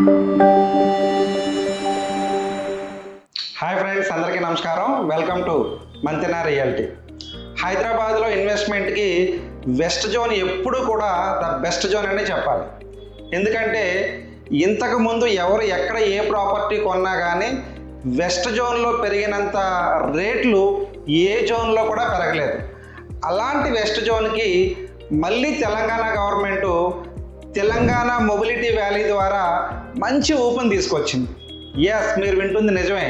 Hi friends, అందరికీ నమస్కారం. Welcome to Mantena reality. హైదరాబాద్లో ఇన్వెస్ట్మెంట్కి వెస్ట్ జోన్ ఎప్పుడు కూడా ద బెస్ట్ జోన్ అని చెప్పాలి. ఎందుకంటే ఇంతకుముందు ఎవరు ఎక్కడ ఏ ప్రాపర్టీ కొన్నా కానీ వెస్ట్ జోన్లో పెరిగినంత రేట్లు ఏ జోన్లో కూడా పెరగలేదు. అలాంటి వెస్ట్ జోన్కి మళ్ళీ Telangana government Telangana mobility valley ద్వారా మంచి ఊపుని తీసుకొచ్చింది. ఎస్, మీరు వింటుంది నిజమే.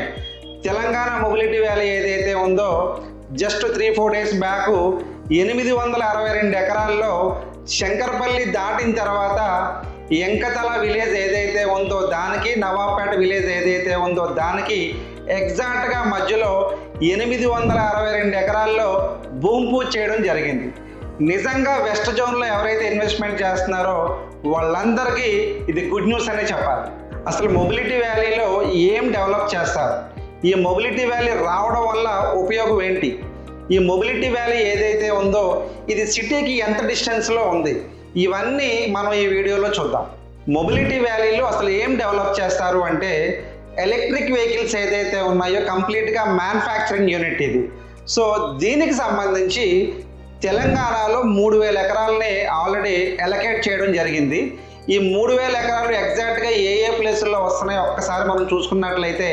తెలంగాణ మొబిలిటీ వ్యాలీ ఏదైతే ఉందో జస్ట్ 3-4 డేస్ బ్యాక్ 862 ఎకరాల్లో శంకర్పల్లి దాటిన తర్వాత ఎంకతల విలేజ్ ఏదైతే ఉందో దానికి, నవాబ్పేట విలేజ్ ఏదైతే ఉందో దానికి ఎగ్జాక్ట్గా మధ్యలో 862 ఎకరాల్లో భూమి పూజ చేయడం జరిగింది. నిజంగా వెస్ట్ జోన్లో ఎవరైతే ఇన్వెస్ట్మెంట్ చేస్తున్నారో వాళ్ళందరికీ ఇది గుడ్ న్యూస్ అనే చెప్పాలి. అసలు మొబిలిటీ వ్యాలీలో ఏం డెవలప్ చేస్తారు, ఈ మొబిలిటీ వ్యాలీ రావడం వల్ల ఉపయోగం ఏంటి, ఈ మొబిలిటీ వ్యాలీ ఏదైతే ఉందో ఇది సిటీకి ఎంత డిస్టెన్స్లో ఉంది, ఇవన్నీ మనం ఈ వీడియోలో చూద్దాం. మొబిలిటీ వ్యాలీలో అసలు ఏం డెవలప్ చేస్తారు అంటే ఎలక్ట్రిక్ వెహికల్స్ ఏదైతే ఉన్నాయో కంప్లీట్గా మ్యానుఫ్యాక్చరింగ్ యూనిట్ ఇది. సో దీనికి సంబంధించి తెలంగాణలో 3000 ఎకరాలని ఆల్రెడీ ఎలకేట్ చేయడం జరిగింది. ఈ 3000 ఎకరాలు ఎగ్జాక్ట్గా ఏ ప్లేసుల్లో వస్తున్నాయో ఒక్కసారి మనం చూసుకున్నట్లయితే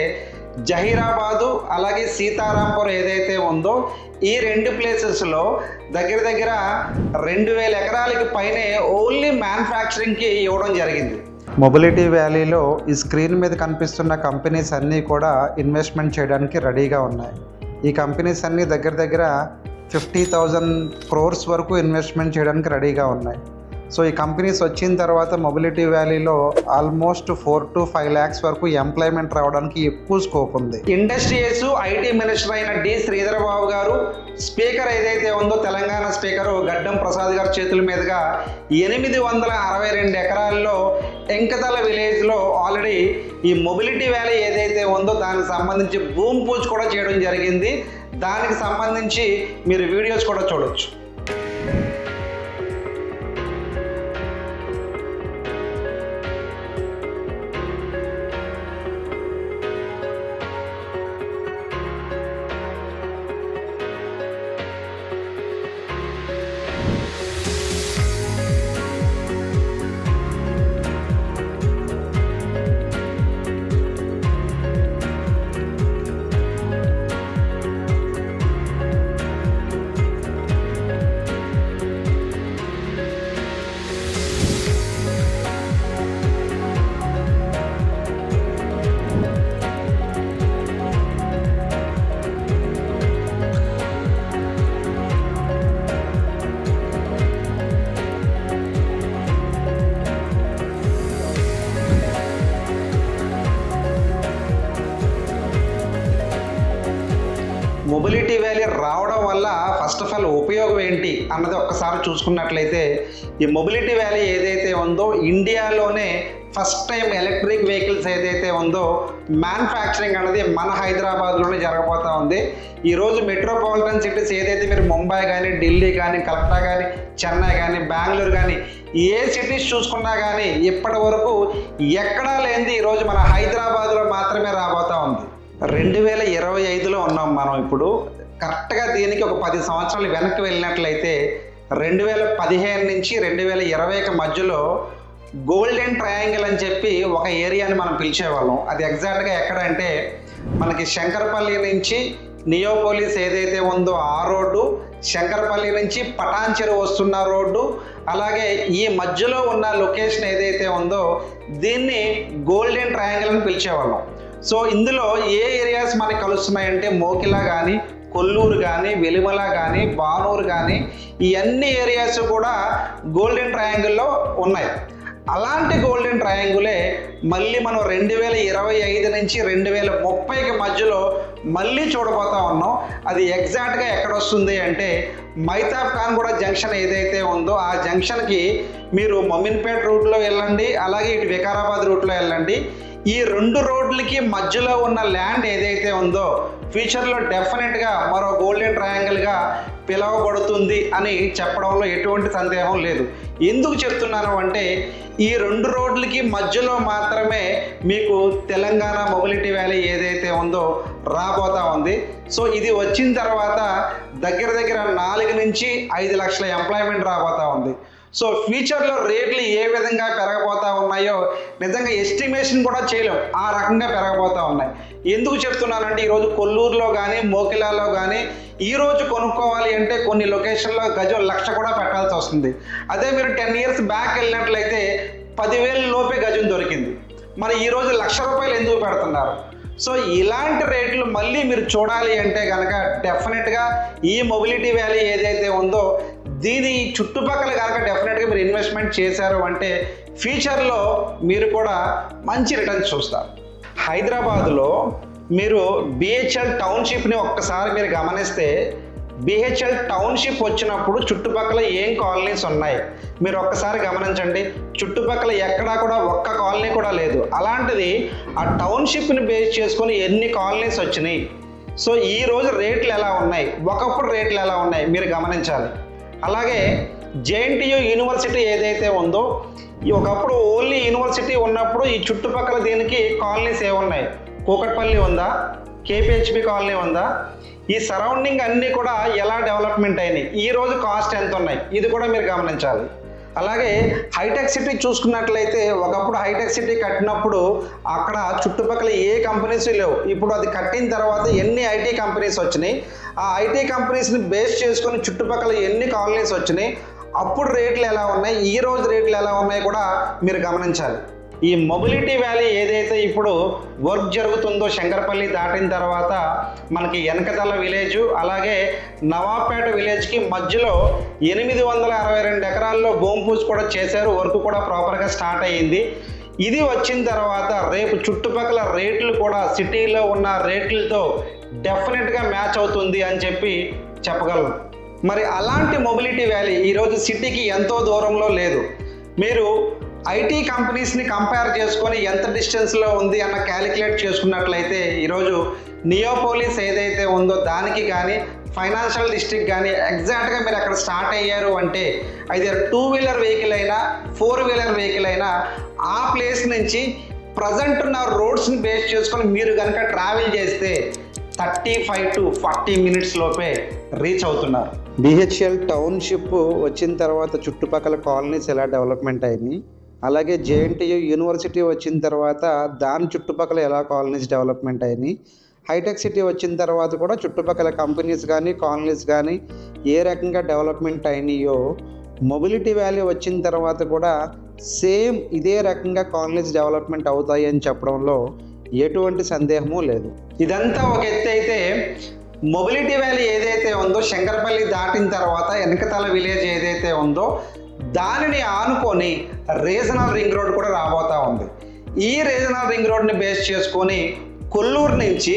జహీరాబాదు అలాగే సీతారాంపూర్ ఏదైతే ఉందో ఈ 2 ప్లేసెస్లో దగ్గర 2000 ఎకరాలకి పైనే ఓన్లీ మ్యానుఫ్యాక్చరింగ్కి ఇవ్వడం జరిగింది. మొబిలిటీ వ్యాలీలో ఈ స్క్రీన్ మీద కనిపిస్తున్న కంపెనీస్ అన్నీ కూడా ఇన్వెస్ట్మెంట్ చేయడానికి రెడీగా ఉన్నాయి. ఈ కంపెనీస్ అన్నీ దగ్గర 50,000 crores వరకు ఇన్వెస్ట్మెంట్ చేయడానికి రెడీగా ఉన్నాయి. సో ఈ కంపెనీస్ వచ్చిన తర్వాత మొబిలిటీ వ్యాలీలో ఆల్మోస్ట్ 4 to 5 lakhs వరకు ఎంప్లాయ్మెంట్ రావడానికి ఎక్కువ స్కోప్ ఉంది. ఇండస్ట్రీస్ ఐటీ మినిస్టర్ అయిన డి శ్రీధర్ బాబు గారు, స్పీకర్ ఏదైతే ఉందో తెలంగాణ స్పీకరు గడ్డం ప్రసాద్ గారి చేతుల మీదుగా 862 ఎకరాల్లో ఎంకతల విలేజ్లో ఆల్రెడీ ఈ మొబిలిటీ వ్యాలీ ఏదైతే ఉందో దానికి సంబంధించి భూమి పూజ కూడా చేయడం జరిగింది. దానికి సంబంధించి మీరు వీడియోస్ కూడా చూడొచ్చు. మొబిలిటీ వ్యాలీ రావడం వల్ల ఫస్ట్ ఆఫ్ ఆల్ ఉపయోగం ఏంటి అన్నది ఒక్కసారి చూసుకున్నట్లయితే ఈ మొబిలిటీ వ్యాలీ ఏదైతే ఉందో ఇండియాలోనే ఫస్ట్ టైం ఎలక్ట్రిక్ వెహికల్స్ ఏదైతే ఉందో మ్యానుఫ్యాక్చరింగ్ అనేది మన హైదరాబాద్లోనే జరగబోతూ ఉంది. ఈరోజు మెట్రోపాలిటన్ సిటీస్ ఏదైతే మీరు ముంబై కానీ, ఢిల్లీ కానీ, కలకత్తా కానీ, చెన్నై కానీ, బెంగళూరు కానీ ఏ సిటీస్ చూసుకున్నా కానీ ఇప్పటి వరకు ఎక్కడా లేనిది ఈరోజు మన హైదరాబాద్లో మాత్రమే రాబోతూ ఉంది. 2025లో ఉన్నాం మనం. ఇప్పుడు కరెక్ట్గా దీనికి ఒక 10 సంవత్సరాలు వెనక్కి వెళ్ళినట్లయితే 2015 నుంచి 2020కి మధ్యలో గోల్డెన్ ట్రయాంగిల్ అని చెప్పి ఒక ఏరియాని మనం పిలిచేవాళ్ళం. అది ఎగ్జాక్ట్గా ఎక్కడంటే మనకి శంకర్పల్లి నుంచి నియోపోలిస్ ఏదైతే ఉందో ఆ రోడ్డు, శంకర్పల్లి నుంచి పటాన్చెరు వస్తున్న రోడ్డు, అలాగే ఈ మధ్యలో ఉన్న లొకేషన్ ఏదైతే ఉందో దీన్ని గోల్డెన్ ట్రయాంగిల్ అని పిలిచేవాళ్ళం. సో ఇందులో ఏ ఏరియాస్ మనకి కలుస్తున్నాయంటే మోకిలా కానీ, కొల్లూరు కానీ, వెలిమల కానీ, బానూరు కానీ ఈ అన్ని ఏరియాస్ కూడా గోల్డెన్ ట్రయాంగిల్లో ఉన్నాయి. అలాంటి గోల్డెన్ ట్రయాంగిలే మళ్ళీ మనం 2025 నుంచి 2030కి మధ్యలో మళ్ళీ చూడబోతా ఉన్నాం. అది ఎగ్జాక్ట్గా ఎక్కడ వస్తుంది అంటే మైతాబ్ ఖాన్ కూడా జంక్షన్ ఏదైతే ఉందో ఆ జంక్షన్కి మీరు మమిన్పేట్ రూట్లో వెళ్ళండి, అలాగే ఇటు వికారాబాద్ రూట్లో వెళ్ళండి. ఈ 2 రోడ్లకి మధ్యలో ఉన్న ల్యాండ్ ఏదైతే ఉందో ఫ్యూచర్లో డెఫినెట్గా మరో గోల్డెన్ ట్రయాంగిల్గా పిలువబడుతుంది అని చెప్పడంలో ఎటువంటి సందేహం లేదు. ఎందుకు చెప్తున్నాను అంటే ఈ 2 రోడ్లకి మధ్యలో మాత్రమే మీకు తెలంగాణ మొబిలిటీ వ్యాలీ ఏదైతే ఉందో రాబోతా ఉంది. సో ఇది వచ్చిన తర్వాత దగ్గర 4 నుంచి 5 లక్షల ఎంప్లాయ్మెంట్ రాబోతా ఉంది. సో ఫ్యూచర్లో రేట్లు ఏ విధంగా పెరగబోతా ఉన్నాయో నిజంగా ఎస్టిమేషన్ కూడా చేయలేం, ఆ రకంగా పెరగబోతా ఉన్నాయి. ఎందుకు చెప్తున్నానంటే ఈరోజు కొల్లూరులో కానీ మోకిలాలో కానీ ఈరోజు కొనుక్కోవాలి అంటే కొన్ని లొకేషన్లో గజం 1,00,000 కూడా పెట్టాల్సి వస్తుంది. అదే మీరు 10 ఇయర్స్ బ్యాక్ వెళ్ళినట్లయితే 10,000 లోపే గజం దొరికింది. మరి ఈరోజు ₹1,00,000 ఎందుకు పెడుతున్నారు? సో ఇలాంటి రేట్లు మళ్ళీ మీరు చూడాలి అంటే కనుక డెఫినెట్గా ఈ మొబిలిటీ వ్యాలీ ఏదైతే ఉందో దీని చుట్టుపక్కల కనుక డెఫినెట్గా మీరు ఇన్వెస్ట్మెంట్ చేశారు అంటే ఫ్యూచర్లో మీరు కూడా మంచి రిటర్న్స్ చూస్తారు. హైదరాబాద్లో మీరు బిహెచ్ఎల్ టౌన్షిప్ని ఒక్కసారి మీరు గమనిస్తే బిహెచ్ఎల్ టౌన్షిప్ వచ్చినప్పుడు చుట్టుపక్కల ఏం కాలనీస్ ఉన్నాయి మీరు ఒక్కసారి గమనించండి. చుట్టుపక్కల ఎక్కడా కూడా ఒక్క కాలనీ కూడా లేదు. అలాంటిది ఆ టౌన్షిప్ని బేస్ చేసుకొని ఎన్ని కాలనీస్ వచ్చినాయి. సో ఈరోజు రేట్లు ఎలా ఉన్నాయి, ఒకప్పుడు రేట్లు ఎలా ఉన్నాయి మీరు గమనించాలి. అలాగే జేఎన్టీయూ యూనివర్సిటీ ఏదైతే ఉందో ఒకప్పుడు ఓన్లీ యూనివర్సిటీ ఉన్నప్పుడు ఈ చుట్టుపక్కల దీనికి కాలనీస్ ఏమున్నాయి, కూకట్పల్లి ఉందా, కేపీహెచ్బి కాలనీ ఉందా, ఈ సరౌండింగ్ అన్నీ కూడా ఎలా డెవలప్మెంట్ అయినాయి, ఈరోజు కాస్ట్ ఎంత ఉన్నాయి ఇది కూడా మీరు గమనించాలి. అలాగే హైటెక్ సిటీ చూసుకున్నట్లయితే ఒకప్పుడు హైటెక్ సిటీ కట్టినప్పుడు అక్కడ చుట్టుపక్కల ఏ కంపెనీస్ లేవు. ఇప్పుడు అది కట్టిన తర్వాత ఎన్ని ఐటీ కంపెనీస్ వచ్చినాయి, ఆ ఐటీ కంపెనీస్ని బేస్ చేసుకొని చుట్టుపక్కల ఎన్ని కాలనీస్ వచ్చినాయి, అప్పుడు రేట్లు ఎలా ఉన్నాయి, ఈ రోజు రేట్లు ఎలా ఉన్నాయి కూడా మీరు గమనించాలి. ఈ మొబిలిటీ వ్యాలీ ఏదైతే ఇప్పుడు వర్క్ జరుగుతుందో శంకరపల్లి దాటిన తర్వాత మనకి ఎనకతల విలేజ్ అలాగే నవాబ్పేట విలేజ్కి మధ్యలో 862 ఎకరాల్లో భూమి పూజ కూడా చేశారు. వర్క్ కూడా ప్రాపర్గా స్టార్ట్ అయ్యింది. ఇది వచ్చిన తర్వాత రేపు చుట్టుపక్కల రేట్లు కూడా సిటీలో ఉన్న రేట్లతో డెఫినెట్గా మ్యాచ్ అవుతుంది అని చెప్పి చెప్పగలను. మరి అలాంటి మొబిలిటీ వ్యాలీ ఈరోజు సిటీకి ఎంతో దూరంలో లేదు. మీరు ఐటీ కంపెనీస్ని కంపేర్ చేసుకొని ఎంత డిస్టెన్స్లో ఉంది అన్న క్యాలిక్యులేట్ చేసుకున్నట్లయితే ఈరోజు నియోపోలిస్ ఏదైతే ఉందో దానికి కానీ ఫైనాన్షియల్ డిస్ట్రిక్ట్ కానీ ఎగ్జాక్ట్గా మీరు అక్కడ స్టార్ట్ అయ్యారు అంటే అయితే 2 వీలర్ వెహికల్ అయినా 4 వీలర్ వెహికల్ అయినా ఆ ప్లేస్ నుంచి ప్రజెంట్ ఉన్న రోడ్స్ని బేస్ చేసుకొని మీరు కనుక ట్రావెల్ చేస్తే 35 to 40 మినిట్స్ లోపే రీచ్ అవుతున్నారు. బిహెచ్ఎల్ టౌన్షిప్ వచ్చిన తర్వాత చుట్టుపక్కల కాలనీస్ ఎలా డెవలప్మెంట్ అయినాయి, అలాగే జేఎన్టీయూ యూనివర్సిటీ వచ్చిన తర్వాత దాని చుట్టుపక్కల ఎలా కాలనీస్ డెవలప్మెంట్ అయినాయి, హైటెక్ సిటీ వచ్చిన తర్వాత కూడా చుట్టుపక్కల కంపెనీస్ కానీ కాలనీస్ కానీ ఏ రకంగా డెవలప్మెంట్ అయినాయో మొబిలిటీ వ్యాలీ వచ్చిన తర్వాత కూడా సేమ్ ఇదే రకంగా కాలనీస్ డెవలప్మెంట్ అవుతాయి అని చెప్పడంలో ఎటువంటి సందేహము లేదు. ఇదంతా ఒక ఎత్తు అయితే మొబిలిటీ వ్యాలీ ఏదైతే ఉందో శంకరపల్లి దాటిన తర్వాత ఎనకతల విలేజ్ ఏదైతే ఉందో దానిని ఆనుకొని రీజనల్ రింగ్ రోడ్ కూడా రాబోతా ఉంది. ఈ రీజనల్ రింగ్ రోడ్ని బేస్ చేసుకొని కొల్లూరు నుంచి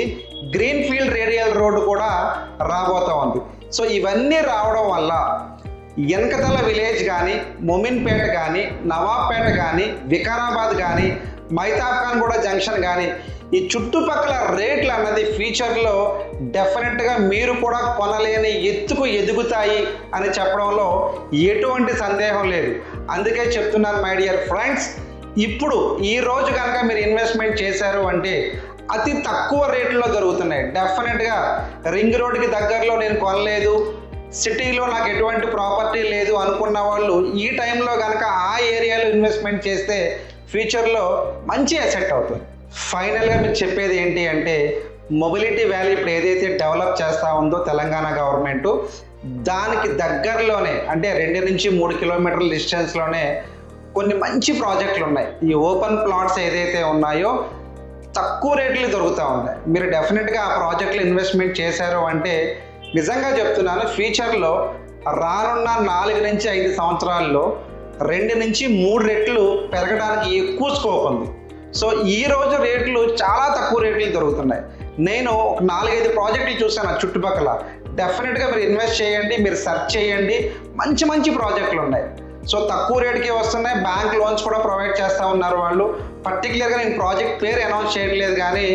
గ్రీన్ఫీల్డ్ రేడియల్ రోడ్డు కూడా రాబోతా ఉంది. సో ఇవన్నీ రావడం వల్ల ఎనకతల విలేజ్ కానీ మొమిన్పేట కానీ నవాబ్పేట కానీ వికారాబాద్ కానీ మైతాబ్ఖాన్ కూడా జంక్షన్ కానీ ఈ చుట్టుపక్కల రేట్లు అన్నది ఫ్యూచర్లో డెఫినెట్గా మీరు కూడా కొనలేని ఎత్తుకు ఎదుగుతాయి అని చెప్పడంలో ఎటువంటి సందేహం లేదు. అందుకే చెప్తున్నాను మై డియర్ ఫ్రెండ్స్, ఇప్పుడు ఈరోజు కనుక మీరు ఇన్వెస్ట్మెంట్ చేశారు అంటే అతి తక్కువ రేట్లో దొరుకుతున్నాయి. డెఫినెట్గా రింగ్ రోడ్కి దగ్గరలో నేను కొనలేదు, సిటీలో నాకు ఎటువంటి ప్రాపర్టీ లేదు అనుకున్న వాళ్ళు ఈ టైంలో కనుక ఆ ఏరియాలో ఇన్వెస్ట్మెంట్ చేస్తే ఫ్యూచర్లో మంచి అసెట్ అవుతుంది. ఫైనల్గా మీకు చెప్పేది ఏంటి అంటే మొబిలిటీ వ్యాలీ ఇప్పుడు ఏదైతే డెవలప్ చేస్తూ ఉందో తెలంగాణ గవర్నమెంటు దానికి దగ్గరలోనే అంటే 2 నుంచి 3 కిలోమీటర్ల డిస్టెన్స్లోనే కొన్ని మంచి ప్రాజెక్టులు ఉన్నాయి. ఈ ఓపెన్ ప్లాట్స్ ఏదైతే ఉన్నాయో తక్కువ రేట్లు దొరుకుతూ ఉన్నాయి. మీరు డెఫినెట్గా ఆ ప్రాజెక్టులు ఇన్వెస్ట్మెంట్ చేశారు అంటే నిజంగా చెప్తున్నాను ఫ్యూచర్లో రానున్న 4 నుంచి 5 సంవత్సరాల్లో 2 నుంచి 3 రెట్లు పెరగడానికి ఎక్కువ స్కోప్ ఉంది. సో ఈరోజు రేట్లు చాలా తక్కువ రేట్లు దొరుకుతున్నాయి. నేను 4-5 ప్రాజెక్టులు చూసాను చుట్టుపక్కల. డెఫినెట్గా మీరు ఇన్వెస్ట్ చేయండి, మీరు సెర్చ్ చేయండి, మంచి మంచి ప్రాజెక్టులు ఉన్నాయి. సో తక్కువ రేటుకి వస్తున్నాయి, బ్యాంక్ లోన్స్ కూడా ప్రొవైడ్ చేస్తూ ఉన్నారు వాళ్ళు. పర్టికులర్గా నేను ప్రాజెక్ట్ పేరు అనౌన్స్ చేయట్లేదు, కానీ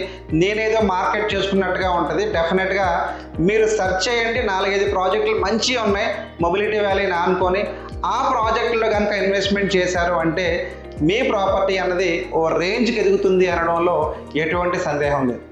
నేనేదో మార్కెట్ చేసుకున్నట్టుగా ఉంటుంది. డెఫినెట్గా మీరు సెర్చ్ చేయండి, 4-5 ప్రాజెక్టులు మంచిగా ఉన్నాయి మొబిలిటీ వ్యాలీని ఆనుకొని. ఆ ప్రాజెక్టులో కనుక ఇన్వెస్ట్మెంట్ చేశారు అంటే మీ ప్రాపర్టీ అన్నది ఓ రేంజ్కి ఎదుగుతుంది అనడంలో ఎటువంటి సందేహం లేదు.